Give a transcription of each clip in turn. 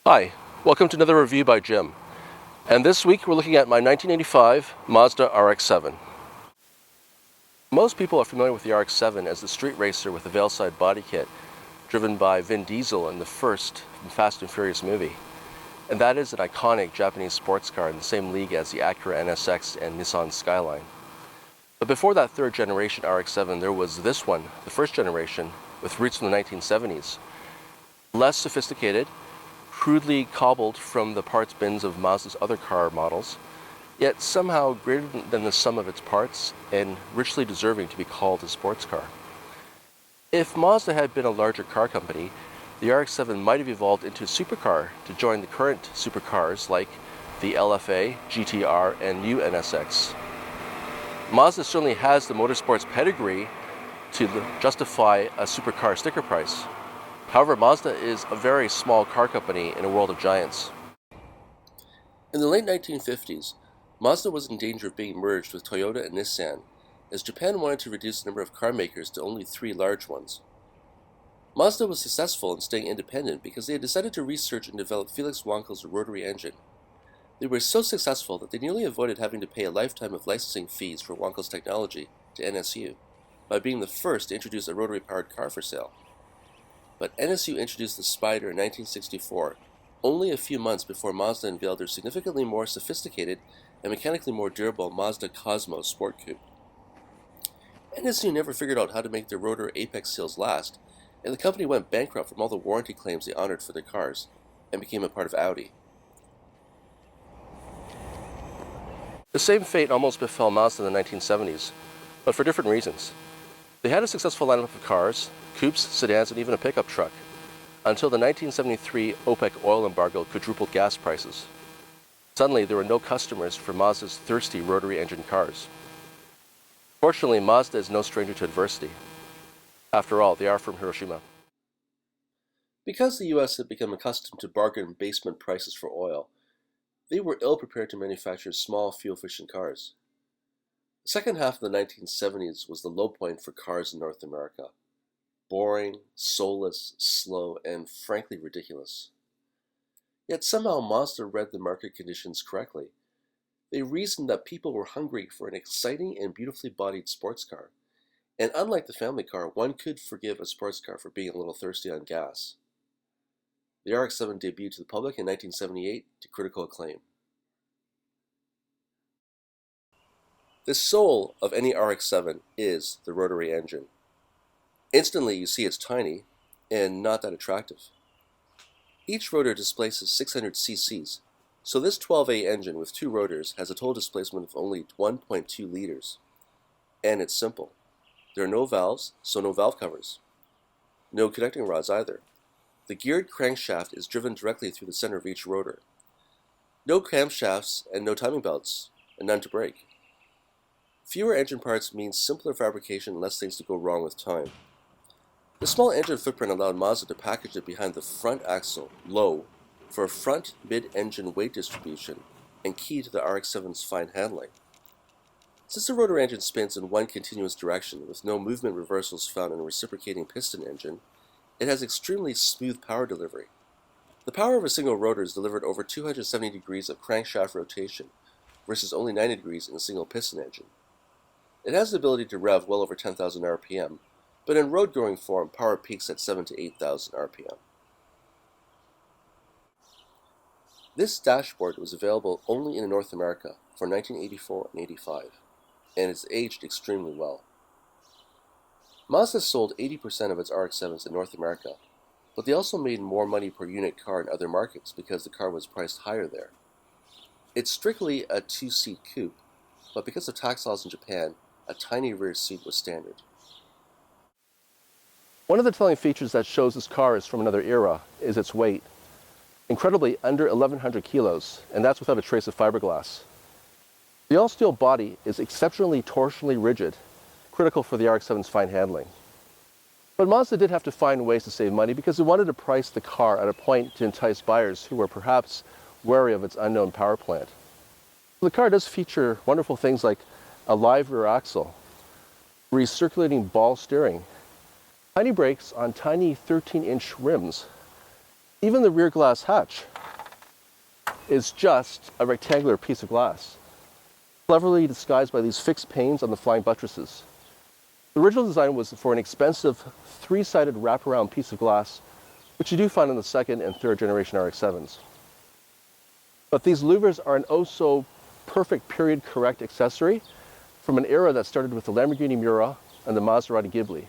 Hi, welcome to another review by Jim. And this week we're looking at my 1985 Mazda RX-7. Most people are familiar with the RX-7 as the street racer with the veil-side body kit, driven by Vin Diesel in the first Fast and Furious movie. And that is an iconic Japanese sports car in the same league as the Acura NSX and Nissan Skyline. But before that third generation RX-7, there was this one, the first generation, with roots from the 1970s. Less sophisticated, crudely cobbled from the parts bins of Mazda's other car models, yet somehow greater than the sum of its parts and richly deserving to be called a sports car. If Mazda had been a larger car company, the RX-7 might have evolved into a supercar to join the current supercars like the LFA, GTR, and new NSX. Mazda certainly has the motorsports pedigree to justify a supercar sticker price. However, Mazda is a very small car company in a world of giants. In the late 1950s, Mazda was in danger of being merged with Toyota and Nissan, as Japan wanted to reduce the number of car makers to only 3 large ones. Mazda was successful in staying independent because they had decided to research and develop Felix Wankel's rotary engine. They were so successful that they nearly avoided having to pay a lifetime of licensing fees for Wankel's technology to NSU, by being the first to introduce a rotary-powered car for sale. But NSU introduced the Spider in 1964, only a few months before Mazda unveiled their significantly more sophisticated and mechanically more durable Mazda Cosmo Sport Coupe. NSU never figured out how to make their rotor apex seals last, and the company went bankrupt from all the warranty claims they honored for their cars, and became a part of Audi. The same fate almost befell Mazda in the 1970s, but for different reasons. They had a successful lineup of cars, coupes, sedans, and even a pickup truck, until the 1973 OPEC oil embargo quadrupled gas prices. Suddenly, there were no customers for Mazda's thirsty rotary engine cars. Fortunately, Mazda is no stranger to adversity. After all, they are from Hiroshima. Because the US had become accustomed to bargain basement prices for oil, they were ill prepared to manufacture small, fuel-efficient cars. The second half of the 1970s was the low point for cars in North America. Boring, soulless, slow, and frankly ridiculous. Yet somehow Mazda read the market conditions correctly. They reasoned that people were hungry for an exciting and beautifully bodied sports car, and unlike the family car, one could forgive a sports car for being a little thirsty on gas. The RX-7 debuted to the public in 1978 to critical acclaim. The soul of any RX-7 is the rotary engine. Instantly you see it's tiny and not that attractive. Each rotor displaces 600 cc's, so this 12A engine with 2 rotors has a total displacement of only 1.2 liters. And it's simple. There are no valves, so no valve covers. No connecting rods either. The geared crankshaft is driven directly through the center of each rotor. No camshafts and no timing belts, and none to break. Fewer engine parts means simpler fabrication and less things to go wrong with time. The small engine footprint allowed Mazda to package it behind the front axle, low, for a front mid-engine weight distribution and key to the RX-7's fine handling. Since the rotor engine spins in one continuous direction with no movement reversals found in a reciprocating piston engine, it has extremely smooth power delivery. The power of a single rotor is delivered over 270 degrees of crankshaft rotation versus only 90 degrees in a single piston engine. It has the ability to rev well over 10,000 RPM, but in road-going form, power peaks at 7,000 to 8,000 RPM. This dashboard was available only in North America for 1984 and 85, and it's aged extremely well. Mazda sold 80% of its RX-7s in North America, but they also made more money per unit car in other markets because the car was priced higher there. It's strictly a 2-seat coupe, but because of tax laws in Japan, a tiny rear seat was standard. One of the telling features that shows this car is from another era is its weight. Incredibly, under 1,100 kilos, and that's without a trace of fiberglass. The all-steel body is exceptionally torsionally rigid, critical for the RX-7's fine handling. But Mazda did have to find ways to save money because it wanted to price the car at a point to entice buyers who were perhaps wary of its unknown power plant. The car does feature wonderful things like a live rear axle, recirculating ball steering, tiny brakes on tiny 13-inch rims, even the rear glass hatch is just a rectangular piece of glass, cleverly disguised by these fixed panes on the flying buttresses. The original design was for an expensive three-sided wraparound piece of glass, which you do find in the second and third generation RX-7s. But these louvers are an oh-so-perfect period-correct accessory from an era that started with the Lamborghini Miura and the Maserati Ghibli.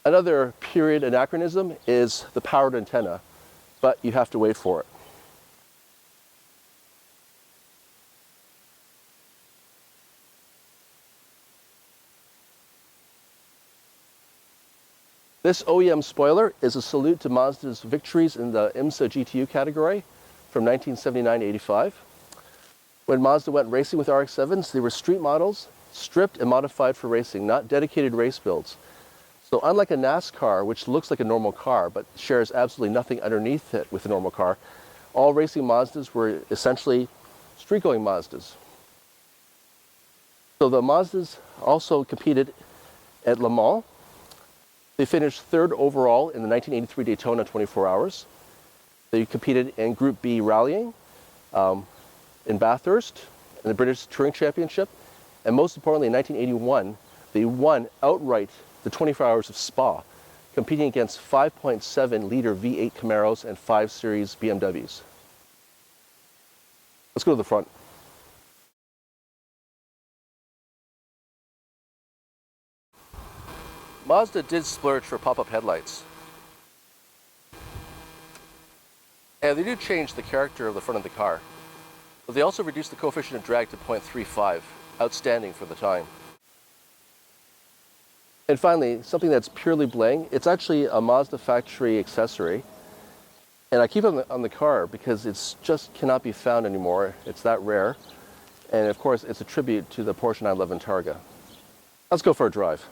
Another period anachronism is the powered antenna, but you have to wait for it. This OEM spoiler is a salute to Mazda's victories in the IMSA GTU category from 1979-85. When Mazda went racing with RX-7s, they were street models, stripped and modified for racing, not dedicated race builds. So unlike a NASCAR, which looks like a normal car but shares absolutely nothing underneath it with a normal car, all racing Mazdas were essentially street-going Mazdas. So the Mazdas also competed at Le Mans. They finished third overall in the 1983 Daytona 24 Hours. They competed in Group B rallying, in Bathurst, in the British Touring Championship, and most importantly in 1981, they won outright the 24 Hours of Spa, competing against 5.7 liter V8 Camaros and 5 Series BMWs. Let's go to the front. Mazda did splurge for pop-up headlights. And they do change the character of the front of the car. But they also reduced the coefficient of drag to 0.35, outstanding for the time. And finally, something that's purely bling, it's actually a Mazda factory accessory. And I keep it on the car because it's just cannot be found anymore. It's that rare. And of course, it's a tribute to the Porsche 911 Targa. Let's go for a drive.